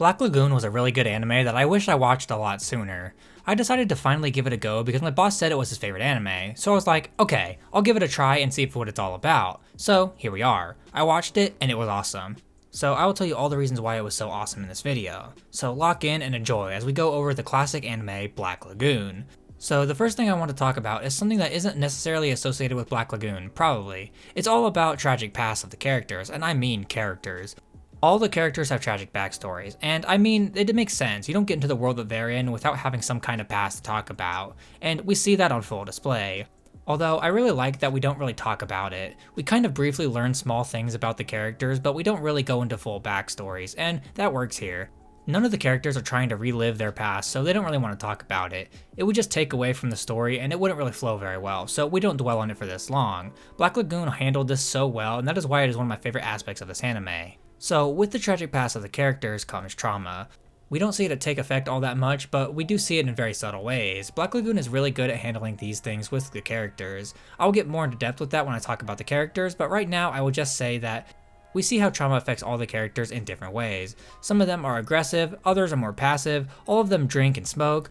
Black Lagoon was a really good anime that I wish I watched a lot sooner. I decided to finally give it a go because my boss said it was his favorite anime, so I was like, okay, I'll give it a try and see what it's all about. So here we are. I watched it and it was awesome. So I will tell you all the reasons why it was so awesome in this video. So lock in and enjoy as we go over the classic anime Black Lagoon. So the first thing I want to talk about is something that isn't necessarily associated with Black Lagoon, probably. It's all about tragic pasts of the characters, and I mean characters. All the characters have tragic backstories, and I mean, it makes sense. You don't get into the world that they're in without having some kind of past to talk about, and we see that on full display. Although I really like that we don't really talk about it. We kind of briefly learn small things about the characters, but we don't really go into full backstories, and that works here. None of the characters are trying to relive their past, so they don't really want to talk about it. It would just take away from the story and it wouldn't really flow very well, so we don't dwell on it for this long. Black Lagoon handled this so well, and that is why it is one of my favorite aspects of this anime. So with the tragic past of the characters comes trauma. We don't see it take effect all that much, but we do see it in very subtle ways. Black Lagoon is really good at handling these things with the characters. I'll get more into depth with that when I talk about the characters, but right now I will just say that we see how trauma affects all the characters in different ways. Some of them are aggressive, others are more passive, all of them drink and smoke,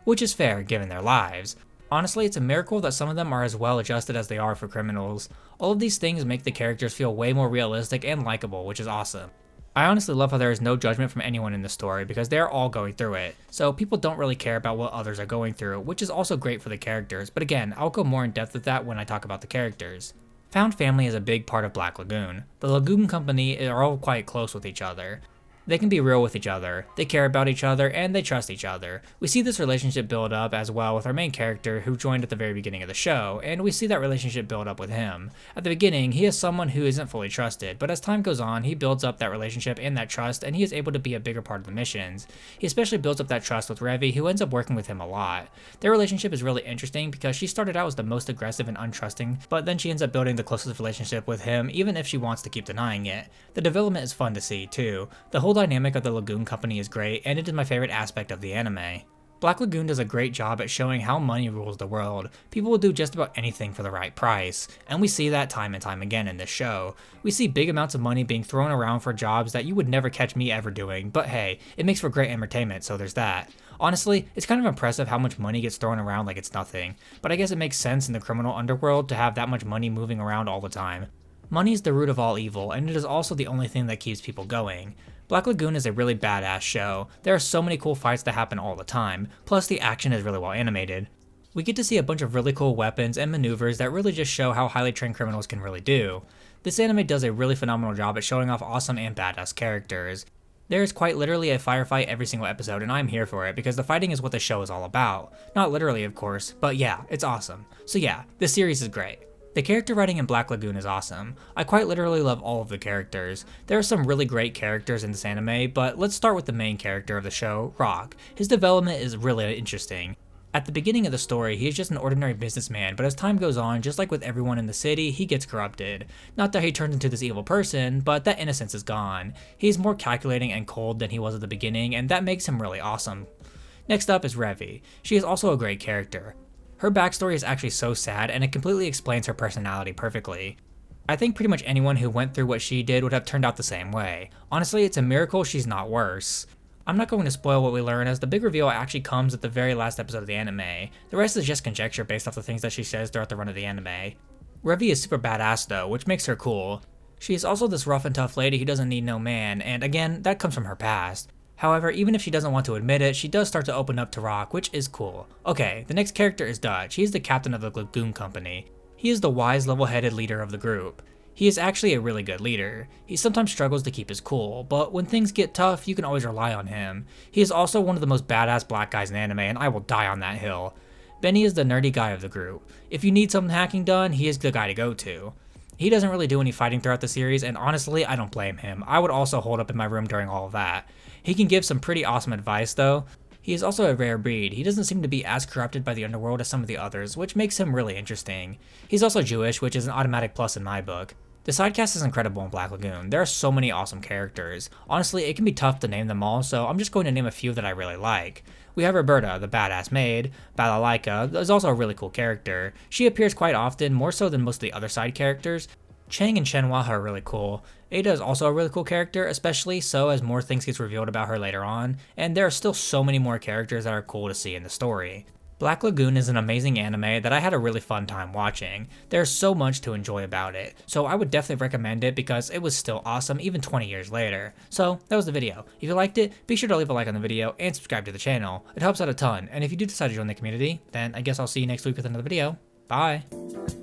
which is fair given their lives. Honestly, it's a miracle that some of them are as well adjusted as they are for criminals. All of these things make the characters feel way more realistic and likable, which is awesome. I honestly love how there is no judgment from anyone in the story because they are all going through it, so people don't really care about what others are going through, which is also great for the characters, but again, I'll go more in depth with that when I talk about the characters. Found family is a big part of Black Lagoon. The Lagoon Company are all quite close with each other. They can be real with each other, they care about each other, and they trust each other. We see this relationship build up as well with our main character who joined at the very beginning of the show, and we see that relationship build up with him. At the beginning, he is someone who isn't fully trusted, but as time goes on, he builds up that relationship and that trust, and he is able to be a bigger part of the missions. He especially builds up that trust with Revi, who ends up working with him a lot. Their relationship is really interesting because she started out as the most aggressive and untrusting, but then she ends up building the closest relationship with him, even if she wants to keep denying it. The development is fun to see, too. The whole dynamic of the Lagoon Company is great, and it is my favorite aspect of the anime. Black Lagoon does a great job at showing how money rules the world. People will do just about anything for the right price, and we see that time and time again in this show. We see big amounts of money being thrown around for jobs that you would never catch me ever doing, but hey, it makes for great entertainment, so there's that. Honestly, it's kind of impressive how much money gets thrown around like it's nothing, but I guess it makes sense in the criminal underworld to have that much money moving around all the time. Money is the root of all evil, and it is also the only thing that keeps people going. Black Lagoon is a really badass show. There are so many cool fights that happen all the time, plus the action is really well animated. We get to see a bunch of really cool weapons and maneuvers that really just show how highly trained criminals can really do. This anime does a really phenomenal job at showing off awesome and badass characters. There is quite literally a firefight every single episode, and I'm here for it because the fighting is what the show is all about. Not literally, of course, but yeah, it's awesome. So yeah, this series is great. The character writing in Black Lagoon is awesome. I quite literally love all of the characters. There are some really great characters in this anime, but let's start with the main character of the show, Rock. His development is really interesting. At the beginning of the story, he is just an ordinary businessman, but as time goes on, just like with everyone in the city, he gets corrupted. Not that he turns into this evil person, but that innocence is gone. He's more calculating and cold than he was at the beginning, and that makes him really awesome. Next up is Revi. She is also a great character. Her backstory is actually so sad, and it completely explains her personality perfectly. I think pretty much anyone who went through what she did would have turned out the same way. Honestly, it's a miracle she's not worse. I'm not going to spoil what we learn, as the big reveal actually comes at the very last episode of the anime. The rest is just conjecture based off the things that she says throughout the run of the anime. Revi is super badass though, which makes her cool. She is also this rough and tough lady who doesn't need no man, and again, that comes from her past. However, even if she doesn't want to admit it, she does start to open up to Rock, which is cool. Okay, the next character is Dutch. He is the captain of the Lagoon Company. He is the wise, level-headed leader of the group. He is actually a really good leader. He sometimes struggles to keep his cool, but when things get tough, you can always rely on him. He is also one of the most badass black guys in anime, and I will die on that hill. Benny is the nerdy guy of the group. If you need some hacking done, he is the guy to go to. He doesn't really do any fighting throughout the series, and honestly, I don't blame him. I would also hold up in my room during all of that. He can give some pretty awesome advice though. He is also a rare breed. He doesn't seem to be as corrupted by the underworld as some of the others, which makes him really interesting. He's also Jewish, which is an automatic plus in my book. The sidecast is incredible in Black Lagoon. There are so many awesome characters. Honestly, it can be tough to name them all, so I'm just going to name a few that I really like. We have Roberta, the badass maid. Balalaika is also a really cool character. She appears quite often, more so than most of the other side characters. Chang and Shenhua are really cool. Ada is also a really cool character, especially so as more things gets revealed about her later on, and there are still so many more characters that are cool to see in the story. Black Lagoon is an amazing anime that I had a really fun time watching. There's so much to enjoy about it, so I would definitely recommend it because it was still awesome even 20 years later. So that was the video. If you liked it, be sure to leave a like on the video and subscribe to the channel. It helps out a ton, and if you do decide to join the community, then I guess I'll see you next week with another video. Bye!